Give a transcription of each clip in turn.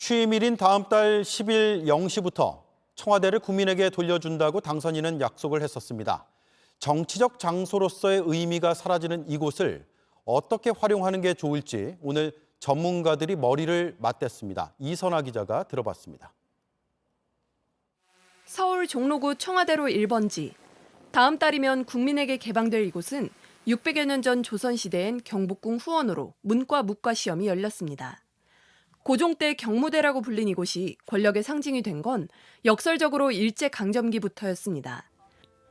취임일인 다음 달 10일 0시부터 청와대를 국민에게 돌려준다고 당선인은 약속을 했었습니다. 정치적 장소로서의 의미가 사라지는 이곳을 어떻게 활용하는 게 좋을지 오늘 전문가들이 머리를 맞댔습니다. 이선아 기자가 들어봤습니다. 서울 종로구 청와대로 1번지. 다음 달이면 국민에게 개방될 이곳은 600여 년 전 조선시대엔 경복궁 후원으로 문과 묵과 시험이 열렸습니다. 고종 때 경무대라고 불린 이곳이 권력의 상징이 된 건 역설적으로 일제강점기부터였습니다.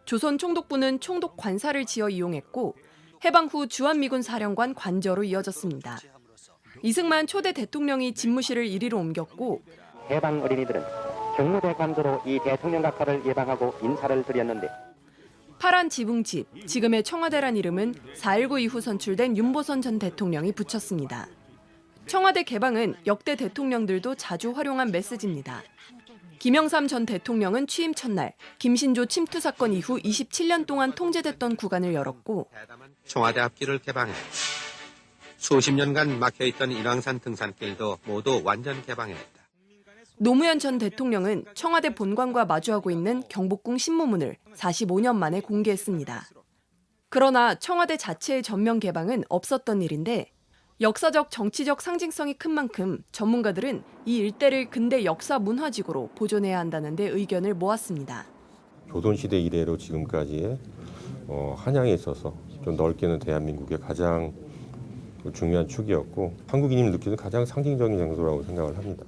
조선 총독부는 총독 관사를 지어 이용했고 해방 후 주한미군 사령관 관저로 이어졌습니다. 이승만 초대 대통령이 집무실을 이리로 옮겼고 해방 어린이들은 경무대 관저로 이 대통령 각하를 예방하고 인사를 드렸는데 파란 지붕집, 지금의 청와대란 이름은 4.19 이후 선출된 윤보선 전 대통령이 붙였습니다. 청와대 개방은 역대 대통령들도 자주 활용한 메시지입니다. 김영삼 전 대통령은 취임 첫날 김신조 침투 사건 이후 27년 동안 통제됐던 구간을 열었고 청와대 앞길을 개방해 수십 년간 막혀있던 인왕산 등산길도 모두 완전 개방해냈다. 노무현 전 대통령은 청와대 본관과 마주하고 있는 경복궁 신무문을 45년 만에 공개했습니다. 그러나 청와대 자체의 전면 개방은 없었던 일인데 역사적 정치적 상징성이 큰 만큼 전문가들은 이 일대를 근대 역사 문화지구로 보존해야 한다는 데 의견을 모았습니다. 조선시대 이래로 지금까지의 한양에 있어서 좀 넓게는 대한민국의 가장 중요한 축이었고 한국인이 느끼는 가장 상징적인 장소라고 생각을 합니다.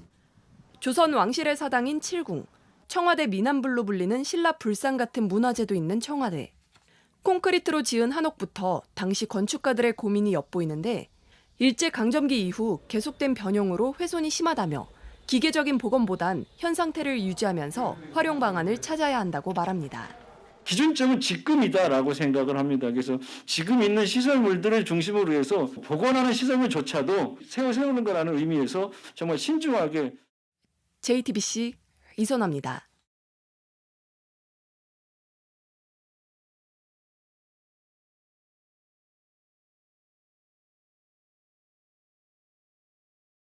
조선 왕실의 사당인 칠궁, 청와대 미남불로 불리는 신라 불상 같은 문화재도 있는 청와대. 콘크리트로 지은 한옥부터 당시 건축가들의 고민이 엿보이는데 일제강점기 이후 계속된 변형으로 훼손이 심하다며 기계적인 복원보단 현 상태를 유지하면서 활용 방안을 찾아야 한다고 말합니다. 기준점은 지금이다라고 생각을 합니다. 그래서 지금 있는 시설물들을 중심으로 해서 복원하는 시설물조차도 세우는 거라는 의미에서 정말 신중하게 JTBC 이선아입니다.